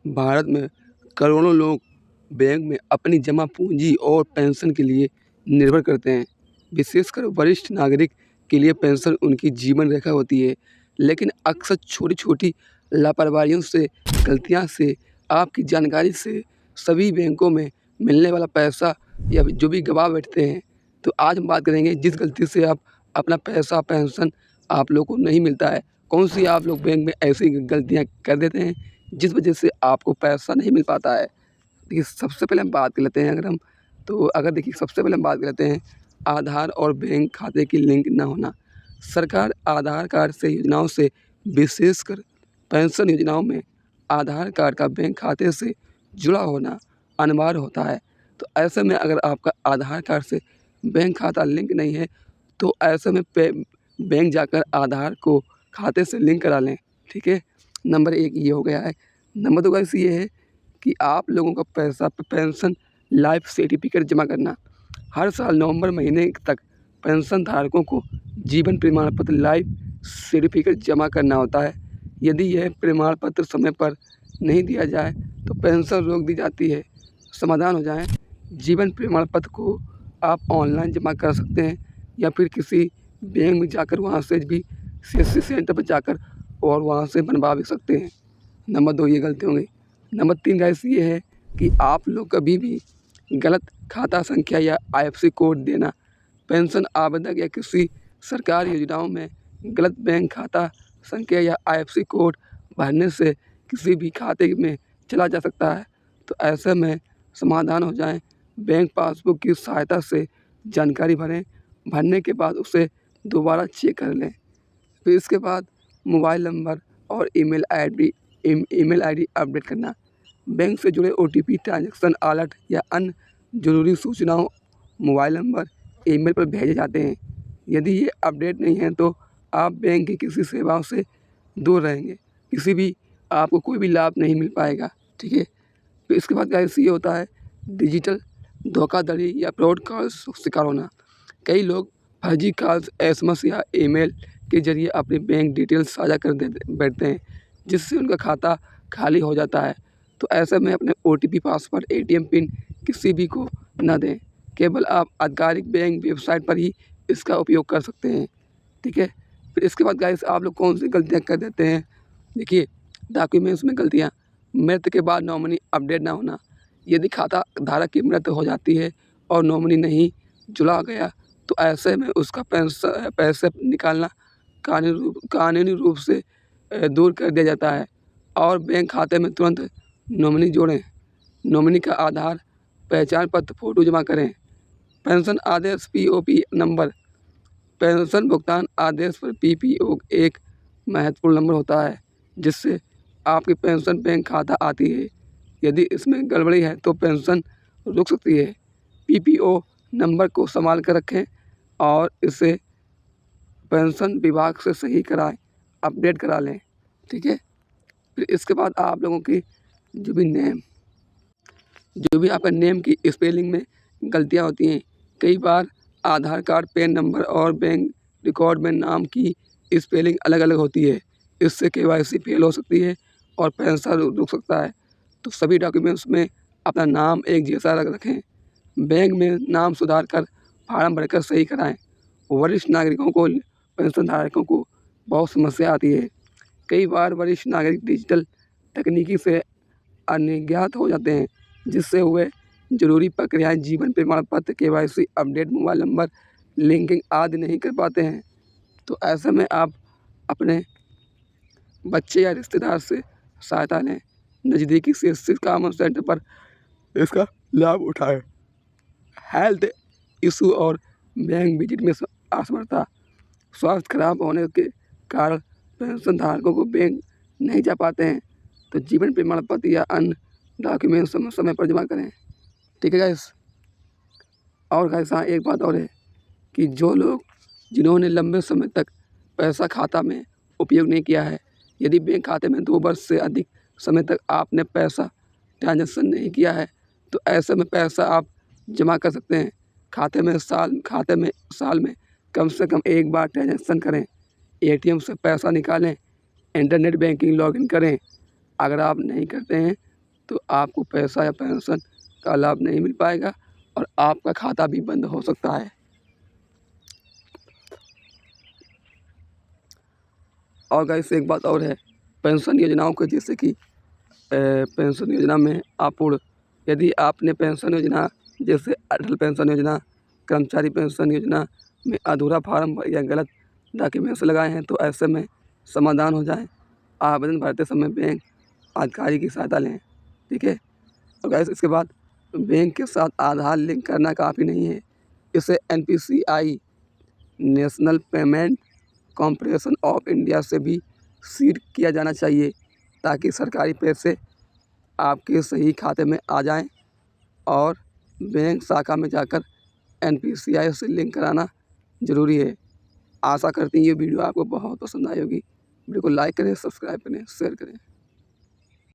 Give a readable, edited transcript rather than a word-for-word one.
भारत में करोड़ों लोग बैंक में अपनी जमा पूंजी और पेंशन के लिए निर्भर करते हैं। विशेषकर वरिष्ठ नागरिक के लिए पेंशन उनकी जीवन रेखा होती है। लेकिन अक्सर छोटी-छोटी लापरवाहियों से, गलतियां से, आपकी जानकारी से सभी बैंकों में मिलने वाला पैसा या जो भी गँवा बैठते हैं। तो आज हम बात करेंगे जिस गलती से आप अपना पैसा, पेंशन आप लोग को नहीं मिलता है। कौन-सी आप लोग बैंक में ऐसी गलतियाँ कर देते हैं जिस वजह से आपको पैसा नहीं मिल पाता है। देखिए, सबसे पहले हम बात कर लेते हैं अगर देखिए सबसे पहले हम बात कर लेते हैं आधार और बैंक खाते की लिंक ना होना। सरकार आधार कार्ड से योजनाओं से विशेषकर पेंशन योजनाओं में आधार कार्ड का बैंक खाते से जुड़ा होना अनिवार्य होता है। तो ऐसे में अगर आपका आधार कार्ड से बैंक खाता लिंक नहीं है, तो ऐसे में बैंक जाकर आधार को खाते से लिंक करा लें, ठीक है? नंबर 1 ये हो गया है। नंबर 2 गाइस ये है कि आप लोगों का पैसा पेंशन लाइफ सर्टिफिकेट जमा करना। हर साल नवंबर महीने तक पेंशन धारकों को जीवन प्रमाण पत्र लाइफ सर्टिफिकेट जमा करना होता है। यदि यह प्रमाण पत्र समय पर नहीं दिया जाए तो पेंशन रोक दी जाती है। समाधान हो जाए, जीवन प्रमाण पत्र को आप ऑनलाइन जमा कर सकते हैं या फिर किसी बैंक में जाकर वहाँ से भी सीएससी सेंटर पर जाकर और वहाँ से बनवा भी सकते हैं। नंबर 2 ये गलती हो गई। नंबर 3 गाइस ये है कि आप लोग कभी भी गलत खाता संख्या या आईएफएससी कोड देना। पेंशन आवेदक या किसी सरकारी योजनाओं में गलत बैंक खाता संख्या या आईएफएससी कोड भरने से किसी भी खाते में चला जा सकता है। तो ऐसे में समाधान हो जाए, बैंक पासबुक की सहायता से जानकारी भरें, भरने के बाद उसे दोबारा चेक कर लें। फिर इसके बाद मोबाइल नंबर और ईमेल आईडी अपडेट करना। बैंक से जुड़े ओटीपी, ट्रांजैक्शन अलर्ट या अन्य ज़रूरी सूचनाओं मोबाइल नंबर, ईमेल पर भेजे जाते हैं। यदि ये अपडेट नहीं है तो आप बैंक की किसी सेवाओं से दूर रहेंगे, आपको कोई भी लाभ नहीं मिल पाएगा, ठीक है? फिर इसके बाद गाइस ये होता है डिजिटल धोखाधड़ी या फ्रॉड कॉल्स शिकार होना। कई लोग फर्जी कॉल्स, एसएमएस या ईमेल के जरिए अपनी बैंक डिटेल्स साझा कर बैठते हैं, जिससे उनका खाता खाली हो जाता है। तो ऐसे में अपने ओटीपी, पासवर्ड, एटीएम पिन किसी भी को न दें। केवल आप आधिकारिक बैंक वेबसाइट पर ही इसका उपयोग कर सकते हैं, ठीक है? फिर इसके बाद गाइस आप लोग कौन सी गलतियाँ कर देते हैं? देखिए, डॉक्यूमेंट्स में गलतियाँ। मृत्यु के बाद नॉमिनी अपडेट ना होना। यदि खाता धारक की मृत्यु हो जाती है और नॉमिनी नहीं जुड़ा गया तो ऐसे में उसका पैसे निकालना कानूनी रूप से दूर कर दिया जाता है और बैंक खाते में तुरंत नॉमिनी जोड़ें। नॉमिनी का आधार, पहचान पत्र, फ़ोटो जमा करें। पेंशन आदेश पीओपी नंबर, पेंशन भुगतान आदेश पर पीपीओ एक महत्वपूर्ण नंबर होता है जिससे आपकी पेंशन बैंक खाता आती है। यदि इसमें गड़बड़ी है तो पेंशन रुक सकती है। पीपीओ नंबर को संभाल कर रखें और इसे पेंशन विभाग से सही कराएं, अपडेट करा लें, ठीक है? फिर इसके बाद आप लोगों की जो भी आपका नेम की स्पेलिंग में गलतियां होती हैं। कई बार आधार कार्ड, पैन नंबर और बैंक रिकॉर्ड में नाम की स्पेलिंग अलग-अलग होती है। इससे केवाईसी फेल हो सकती है और पेंशन रुक सकता है। तो सभी डॉक्यूमेंट्स में अपना नाम एक जैसा रखें। बैंक में नाम सुधार कर फार्म भरकर सही कराएं। वरिष्ठ नागरिकों को, पेंशन धारकों को बहुत समस्या आती है। कई बार वरिष्ठ नागरिक डिजिटल तकनीकी से अनज्ञात हो जाते हैं, जिससे वे जरूरी प्रक्रियाएं, जीवन प्रमाण पत्र, KYC update, mobile number linking आदि नहीं कर पाते हैं। तो ऐसे में आप अपने बच्चे या रिश्तेदार से सहायता लें। नज़दीकी सीएससी कॉमन सेंटर पर इसका लाभ उठाएं। हेल्थ इशू और बैंक विजिट में असमर्थता, स्वास्थ्य खराब होने के कारण पेंशन धारकों को बैंक नहीं जा पाते हैं, तो जीवन प्रमाण पत्र या अन्य डॉक्यूमेंट समय पर जमा करें, ठीक है गाइस? और गाइस हाँ, एक बात और है कि जिन्होंने लंबे समय तक पैसा खाता में उपयोग नहीं किया है, यदि बैंक खाते में 2 वर्ष से अधिक समय तक आपने पैसा ट्रांजैक्शन नहीं किया है, तो ऐसे में पैसा आप जमा कर सकते हैं। खाते में साल में कम से कम 1 बार ट्रांजैक्शन करें। एटीएम से पैसा निकालें, इंटरनेट बैंकिंग लॉगिन करें। अगर आप नहीं करते हैं तो आपको पैसा या पेंशन का लाभ नहीं मिल पाएगा और आपका खाता भी बंद हो सकता है। और गाइस एक बात और है, पेंशन योजनाओं को जैसे कि पेंशन योजना में यदि आपने पेंशन योजना जैसे अटल पेंशन योजना, कर्मचारी पेंशन योजना में अधूरा फार्म भर या गलत डॉक्यूमेंट्स लगाए हैं तो ऐसे में समाधान हो जाए। आवेदन भरते समय बैंक अधिकारी की सहायता लें, ठीक है। और गाइस इसके बाद बैंक के साथ आधार लिंक करना काफ़ी नहीं है, इसे NPCI national payment corporation of India से भी सीड किया जाना चाहिए ताकि सरकारी पैसे आपके सही खाते में आ जाएं। और बैंक शाखा में जाकर NPCI से लिंक कराना ज़रूरी है। आशा करती हूँ ये वीडियो आपको बहुत पसंद आई होगी। वीडियो को लाइक करें, सब्सक्राइब करें, शेयर करें।